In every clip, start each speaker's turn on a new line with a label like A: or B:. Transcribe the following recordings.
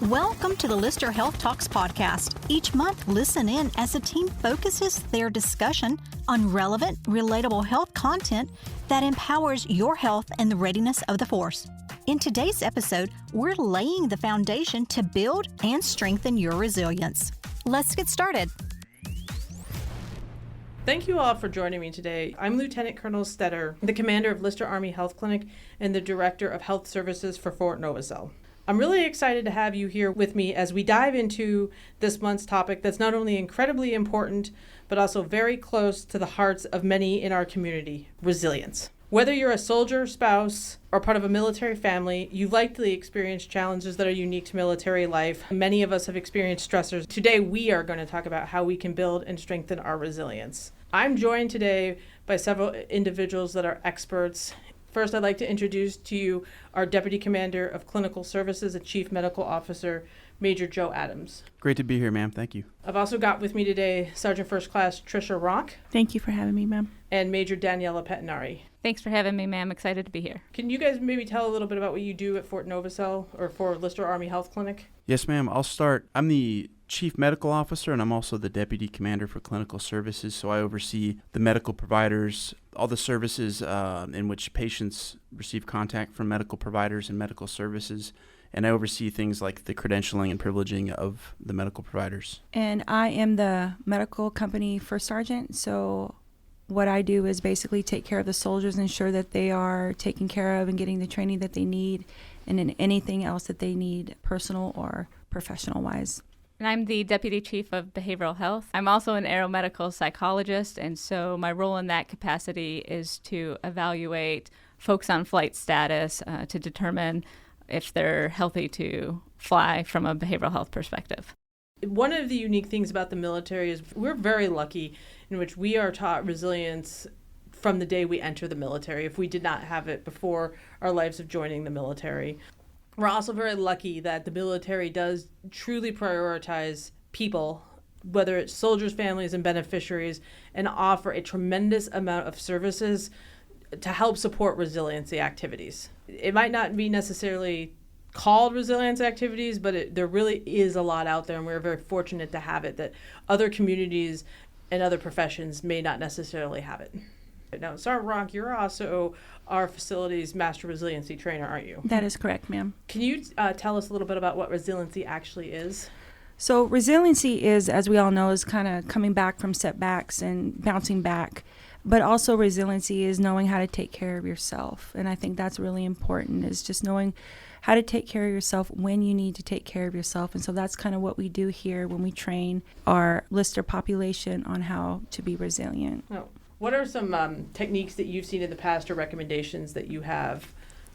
A: Welcome to the Lyster Health Talks podcast. Each month, listen in as the team focuses their discussion on relevant, relatable health content that empowers your health and the readiness of the force. In today's episode, we're laying the foundation to build and strengthen your resilience. Let's get started.
B: Thank you all for joining me today. I'm Lieutenant Colonel Steder, the commander of Lyster Army Health Clinic and the director of health services for Fort Novosel. I'm really excited to have you here with me as we dive into this month's topic that's not only incredibly important, but also very close to the hearts of many in our community: resilience. Whether you're a soldier, spouse, or part of a military family, you've likely experienced challenges that are unique to military life. Many of us have experienced stressors. Today, we are going to talk about how we can build and strengthen our resilience. I'm joined today by several individuals that are experts. First, I'd like to introduce to you our Deputy Commander of Clinical Services and Chief Medical Officer, Major Joe Adams.
C: Great to be here, ma'am. Thank you.
B: I've also got with me today Sergeant First Class Trisha Ronk.
D: Thank you for having me, ma'am.
B: And Major Daniella Pettinari.
E: Thanks for having me, ma'am. Excited to be here.
B: Can you guys maybe tell a little bit about what you do at Fort Novosel or for Lyster Army Health Clinic?
C: Yes, ma'am. I'll start. I'm the Chief Medical Officer, and I'm also the Deputy Commander for Clinical Services, so I oversee the medical providers, all the services in which patients receive contact from medical providers and medical services, and I oversee things like the credentialing and privileging of the medical providers.
D: And I am the medical company first sergeant, so what I do is basically take care of the soldiers, ensure that they are taken care of and getting the training that they need, and in anything else that they need, personal or professional-wise.
E: And I'm the Deputy Chief of Behavioral Health. I'm also an aeromedical psychologist, and so my role in that capacity is to evaluate folks on flight status to determine if they're healthy to fly from a behavioral health perspective.
B: One of the unique things about the military is we're very lucky in which we are taught resilience from the day we enter the military, if we did not have it before our lives of joining the military. We're also very lucky that the military does truly prioritize people, whether it's soldiers, families, and beneficiaries, and offer a tremendous amount of services to help support resiliency activities. It might not be necessarily called resilience activities, but there really is a lot out there, and we're very fortunate to have it that other communities and other professions may not necessarily have it. Now, Sergeant Ronk, you're also our facility's master resiliency trainer, aren't you?
D: That is correct, ma'am.
B: Can you tell us a little bit about what resiliency actually is?
D: So resiliency is, as we all know, is kind of coming back from setbacks and bouncing back. But also resiliency is knowing how to take care of yourself. And I think that's really important, is just knowing how to take care of yourself when you need to take care of yourself. And so that's kind of what we do here when we train our Lyster population on how to be resilient.
B: Oh. What are some techniques that you've seen in the past or recommendations that you have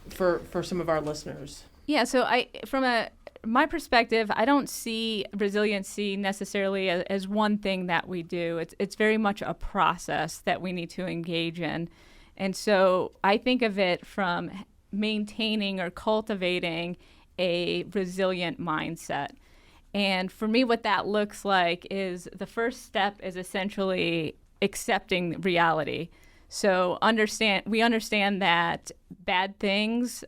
B: for some of our listeners?
E: Yeah, so from my perspective, I don't see resiliency necessarily as one thing that we do. It's very much a process that we need to engage in. And so I think of it from maintaining or cultivating a resilient mindset. And for me, what that looks like is the first step is essentially accepting reality. So we understand that bad things,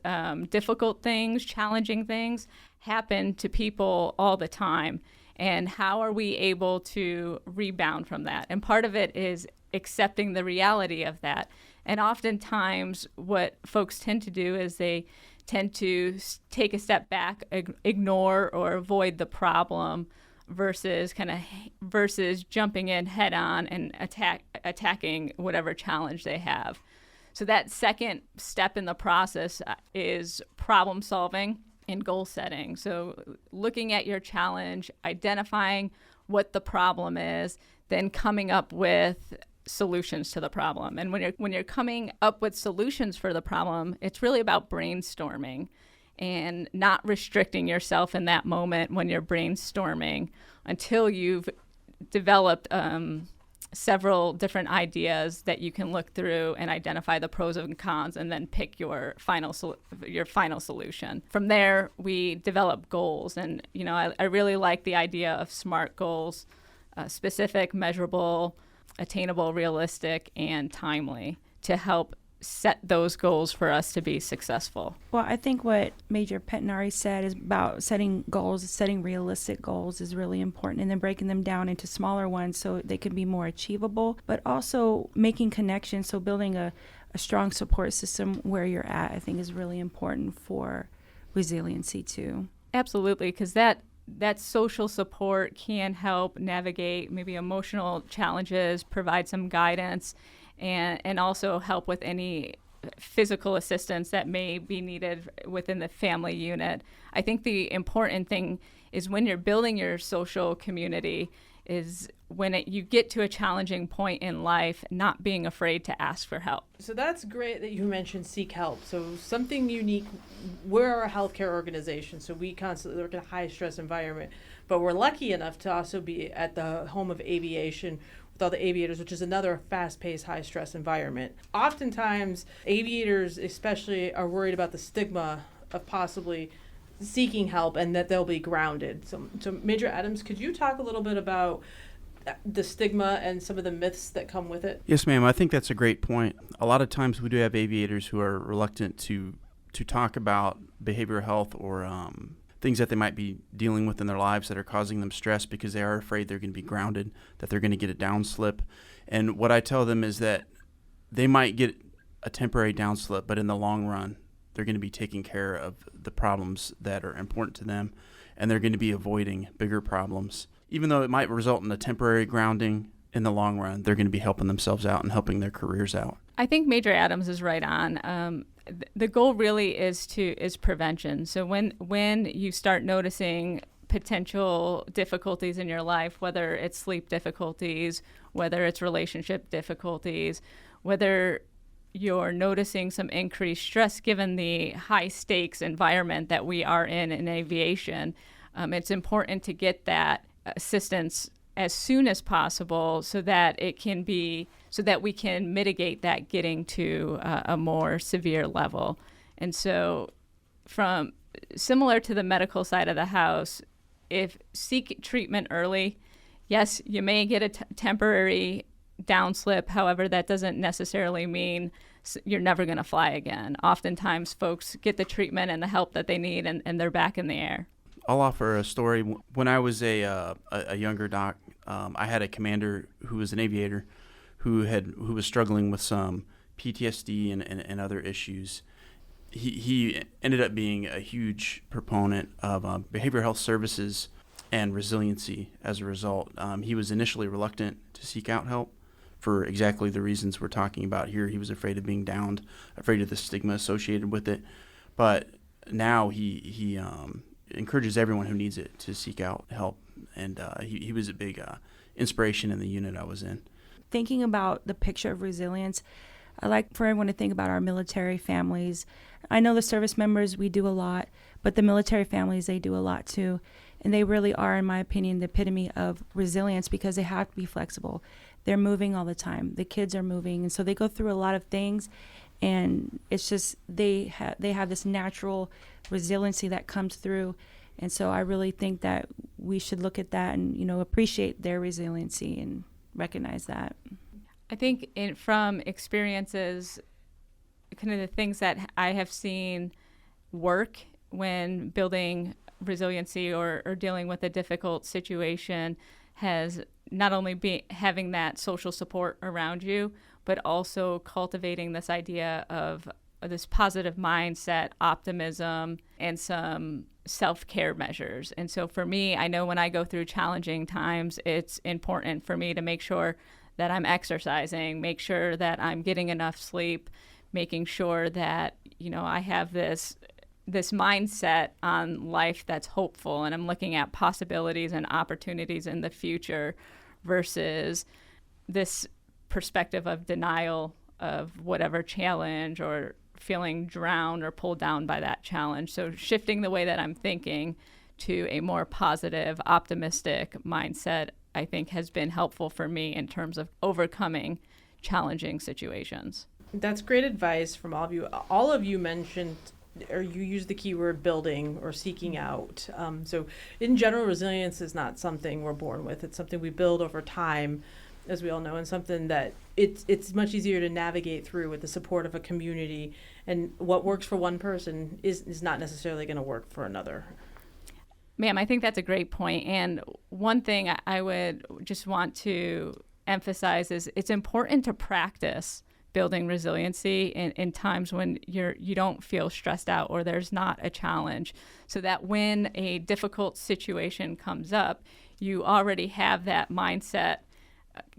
E: difficult things, challenging things happen to people all the time. And how are we able to rebound from that? And part of it is accepting the reality of that. And oftentimes what folks tend to do is they tend to take a step back, ignore or avoid the problem versus jumping in head on and attacking whatever challenge they have. So that second step in the process is problem solving and goal setting. So looking at your challenge, identifying what the problem is, then coming up with solutions to the problem. And when you're coming up with solutions for the problem, it's really about brainstorming and not restricting yourself in that moment when you're brainstorming until you've developed several different ideas that you can look through and identify the pros and cons and then pick your final solution. From there, we develop goals. And, I really like the idea of SMART goals, specific, measurable, attainable, realistic, and timely, to help set those goals for us to be successful.
D: Well, I think what Major Pettinari said is about setting goals, setting realistic goals is really important, and then breaking them down into smaller ones so they can be more achievable, but also making connections. So building a strong support system where you're at, I think, is really important for resiliency too.
E: Absolutely, because that social support can help navigate maybe emotional challenges, provide some guidance, and also help with any physical assistance that may be needed within the family unit. I think the important thing is when you're building your social community is when you get to a challenging point in life, not being afraid to ask for help.
B: So that's great that you mentioned seek help. So something unique, we're a healthcare organization, so we constantly work in a high stress environment, but we're lucky enough to also be at the home of aviation with all the aviators, which is another fast-paced, high-stress environment. Oftentimes, aviators especially are worried about the stigma of possibly seeking help and that they'll be grounded. So Major Adams, could you talk a little bit about the stigma and some of the myths that come with it?
C: Yes, ma'am. I think that's a great point. A lot of times we do have aviators who are reluctant to talk about behavioral health or things that they might be dealing with in their lives that are causing them stress because they are afraid they're going to be grounded, that they're going to get a downslip. And what I tell them is that they might get a temporary downslip, but in the long run, they're going to be taking care of the problems that are important to them, and they're going to be avoiding bigger problems. Even though it might result in a temporary grounding, in the long run, they're going to be helping themselves out and helping their careers out.
E: I think Major Adams is right on. The goal really is prevention. So when you start noticing potential difficulties in your life, whether it's sleep difficulties, whether it's relationship difficulties, whether you're noticing some increased stress given the high stakes environment that we are in aviation, it's important to get that assistance as soon as possible so that we can mitigate that getting to a more severe level. And so from similar to the medical side of the house, if seek treatment early, yes, you may get a temporary downslip. However, that doesn't necessarily mean you're never going to fly again. Oftentimes folks get the treatment and the help that they need and they're back in the air.
C: I'll offer a story. When I was a younger doc, I had a commander who was an aviator who was struggling with some PTSD and other issues. He ended up being a huge proponent of behavioral health services and resiliency as a result. He was initially reluctant to seek out help for exactly the reasons we're talking about here. He was afraid of being downed, afraid of the stigma associated with it. But now he encourages everyone who needs it to seek out help. And he was a big inspiration in the unit I was in.
D: Thinking about the picture of resilience, I like for everyone to think about our military families. I know the service members, we do a lot, but the military families, they do a lot too. And they really are, in my opinion, the epitome of resilience because they have to be flexible. They're moving all the time. The kids are moving. And so they go through a lot of things. And it's just they have this natural resiliency that comes through. And so I really think that we should look at that and, appreciate their resiliency and recognize that.
E: I think from experiences, kind of the things that I have seen work when building resiliency or dealing with a difficult situation has not only having that social support around you, but also cultivating this idea of this positive mindset, optimism, and some self-care measures. And so for me, I know when I go through challenging times, it's important for me to make sure that I'm exercising, make sure that I'm getting enough sleep, making sure that, I have this mindset on life that's hopeful and I'm looking at possibilities and opportunities in the future versus this perspective of denial of whatever challenge or feeling drowned or pulled down by that challenge. So shifting the way that I'm thinking to a more positive, optimistic mindset, I think has been helpful for me in terms of overcoming challenging situations.
B: That's great advice from all of you. All of you mentioned, or you used the keyword building or seeking out. So in general, resilience is not something we're born with. It's something we build over time. as we all know, and something that it's much easier to navigate through with the support of a community. And what works for one person is not necessarily going to work for another.
E: Ma'am, I think that's a great point. And one thing I would just want to emphasize is it's important to practice building resiliency in times when you don't feel stressed out or there's not a challenge, so that when a difficult situation comes up, you already have that mindset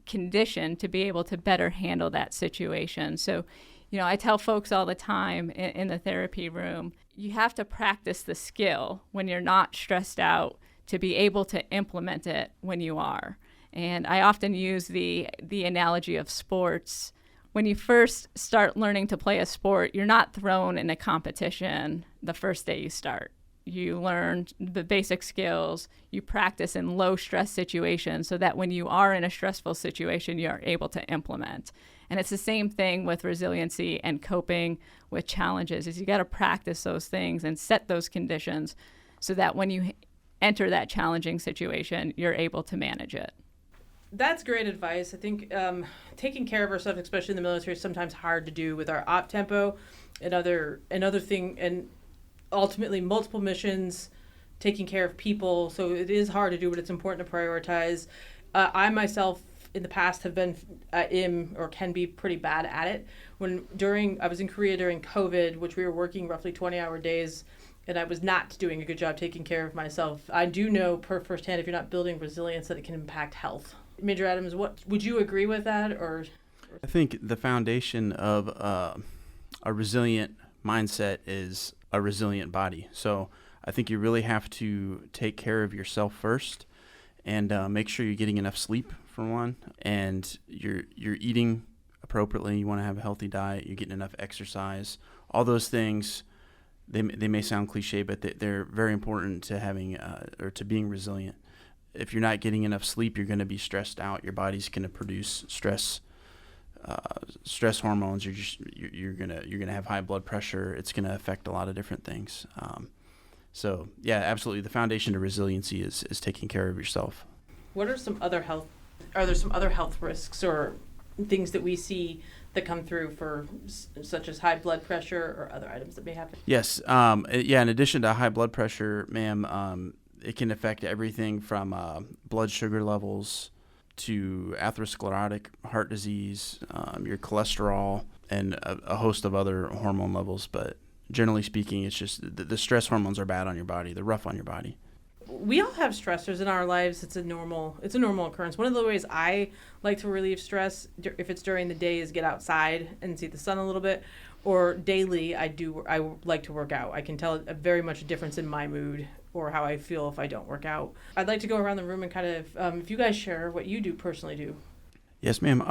E: condition to be able to better handle that situation. So, I tell folks all the time in the therapy room, you have to practice the skill when you're not stressed out to be able to implement it when you are. And I often use the analogy of sports. When you first start learning to play a sport, you're not thrown in a competition the first day you start. You learn the basic skills, you practice in low stress situations so that when you are in a stressful situation, you're able to implement. And it's the same thing with resiliency and coping with challenges, is you got to practice those things and set those conditions so that when you enter that challenging situation, you're able to manage it.
B: That's great advice. I think taking care of ourselves, especially in the military, is sometimes hard to do with our op tempo and other thing, and ultimately multiple missions, taking care of people. So it is hard to do, but it's important to prioritize. I myself in the past have been or can be pretty bad at it. I was in Korea during COVID, which we were working roughly 20-hour days, and I was not doing a good job taking care of myself. I do know firsthand, if you're not building resilience, that it can impact health. Major Adams, what would you agree with that? Or
C: I think the foundation of a resilient mindset is a resilient body. So I think you really have to take care of yourself first, and make sure you're getting enough sleep, for one, and you're eating appropriately. You want to have a healthy diet. You're getting enough exercise. All those things, they may sound cliche, but they're very important to having or to being resilient. If you're not getting enough sleep, you're going to be stressed out. Your body's going to produce stress hormones. You're gonna have high blood pressure. It's going to affect a lot of different things. So yeah, absolutely. The foundation to resiliency is taking care of yourself.
B: What are some other health? Are there some other health risks or things that we see that come through such as high blood pressure or other items that may happen?
C: Yes. In addition to high blood pressure, ma'am, it can affect everything from blood sugar levels to atherosclerotic heart disease, your cholesterol, and a host of other hormone levels. But generally speaking, it's just the stress hormones are bad on your body. They're rough on your body.
B: We all have stressors in our lives. It's a normal occurrence. One of the ways I like to relieve stress, if it's during the day, is get outside and see the sun a little bit. Or daily, I like to work out. I can tell very much a difference in my mood or how I feel if I don't work out. I'd like to go around the room and kind of, if you guys share what you personally do.
C: Yes, ma'am.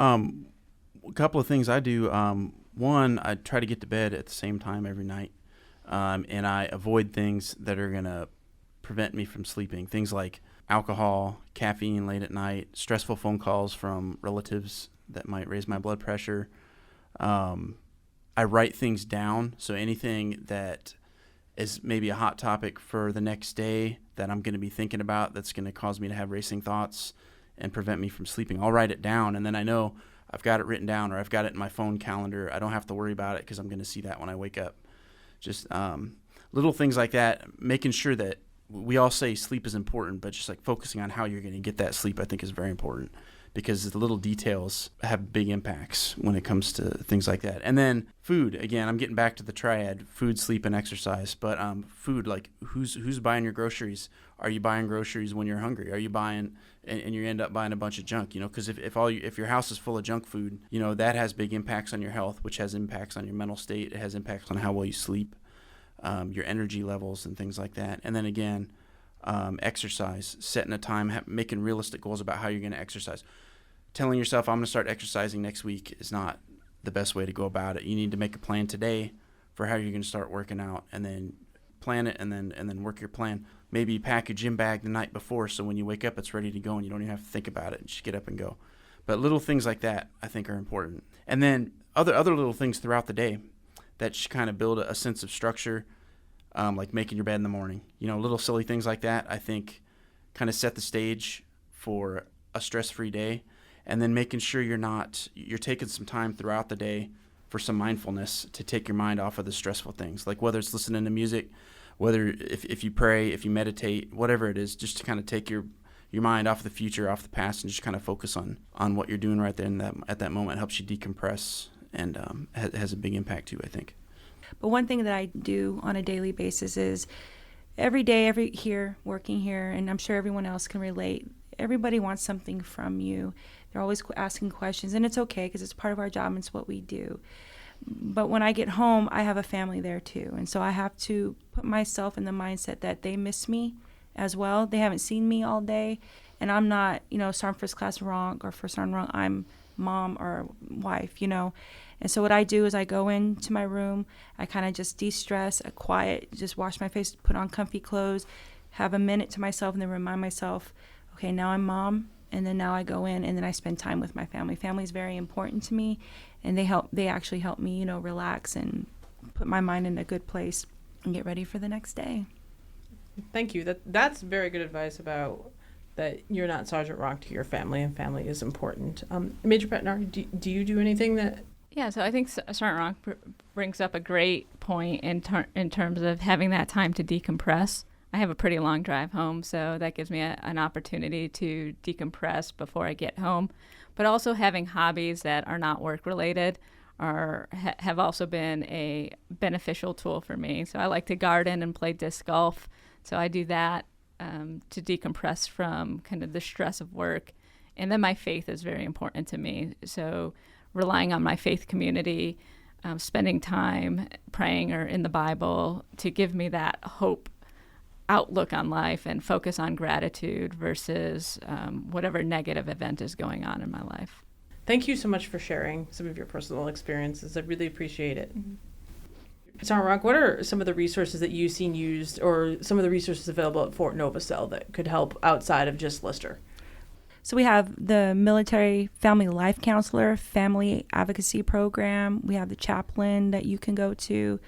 C: A couple of things I do. One, I try to get to bed at the same time every night, and I avoid things that are going to prevent me from sleeping. Things like alcohol, caffeine late at night, stressful phone calls from relatives that might raise my blood pressure. I write things down, so anything that is maybe a hot topic for the next day that I'm going to be thinking about that's going to cause me to have racing thoughts and prevent me from sleeping, I'll write it down, and then I know I've got it written down or I've got it in my phone calendar. I don't have to worry about it because I'm going to see that when I wake up. Just little things like that, making sure that we all say sleep is important, but just like focusing on how you're going to get that sleep, I think is very important, because the little details have big impacts when it comes to things like that. And then food, again, I'm getting back to the triad: food, sleep, and exercise. But food, like who's buying your groceries? Are you buying groceries when you're hungry? Are you buying and you end up buying a bunch of junk? Because if your house is full of junk food, that has big impacts on your health, which has impacts on your mental state. It has impacts on how well you sleep, your energy levels, and things like that. And then again, exercise, setting a time, making realistic goals about how you're going to exercise. Telling yourself I'm going to start exercising next week is not the best way to go about it. You need to make a plan today for how you're going to start working out, and then plan it, and then work your plan. Maybe pack your gym bag the night before, so when you wake up it's ready to go and you don't even have to think about it. Just get up and go. But little things like that I think are important. And then other little things throughout the day that should kind of build a sense of structure, like making your bed in the morning. Little silly things like that I think kind of set the stage for a stress-free day. and then making sure you're taking some time throughout the day for some mindfulness to take your mind off of the stressful things, like whether it's listening to music, whether if you pray, if you meditate, whatever it is, just to kind of take your mind off the future, off the past, and just kind of focus on what you're doing right there at that moment. It helps you decompress and has a big impact too, I think.
D: But one thing that I do on a daily basis is every day, working here, and I'm sure everyone else can relate, everybody wants something from you. They're always asking questions, and it's okay because it's part of our job and it's what we do. But when I get home, I have a family there too, and so I have to put myself in the mindset that they miss me as well. They haven't seen me all day, and I'm not, Sergeant First Class Ronk or First Sergeant Ronk. I'm mom or wife, And so what I do is I go into my room, I kind of just de-stress, quiet, just wash my face, put on comfy clothes, have a minute to myself, and then remind myself, okay, now I'm mom, and then now I go in, and then I spend time with my family. Family is very important to me, and they actually help me, relax and put my mind in a good place and get ready for the next day.
B: Thank you. That's very good advice about that you're not Sergeant Ronk to your family, and family is important. Major Pettinari, do you do anything that...
E: Yeah, so I think Sergeant Ronk brings up a great point in terms of having that time to decompress. I have a pretty long drive home, so that gives me an opportunity to decompress before I get home. But also having hobbies that are not work-related have also been a beneficial tool for me. So I like to garden and play disc golf, so I do that to decompress from kind of the stress of work. And then my faith is very important to me, so relying on my faith community, spending time praying or in the Bible to give me that hope outlook on life and focus on gratitude versus whatever negative event is going on in my life.
B: Thank you so much for sharing some of your personal experiences. I really appreciate it. Mm-hmm. Sergeant Ronk, what are some of the resources that you've seen used or some of the resources available at Fort Novosel that could help outside of just Lyster?
D: So we have the military family life counselor, family advocacy program. We have the chaplain that you can go to.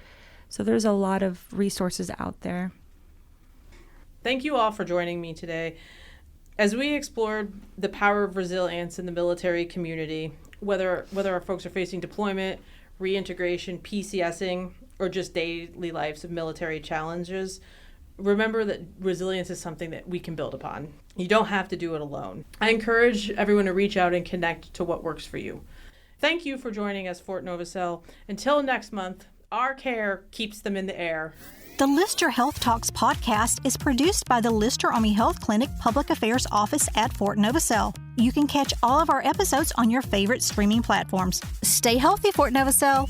D: So there's a lot of resources out there.
B: Thank you all for joining me today. As we explored the power of resilience in the military community, whether our folks are facing deployment, reintegration, PCSing, or just daily lives of military challenges, remember that resilience is something that we can build upon. You don't have to do it alone. I encourage everyone to reach out and connect to what works for you. Thank you for joining us, Fort Novosel. Until next month, our care keeps them in the air.
A: The Lyster Health Talks podcast is produced by the Lyster Army Health Clinic Public Affairs Office at Fort Novosel. You can catch all of our episodes on your favorite streaming platforms. Stay healthy, Fort Novosel.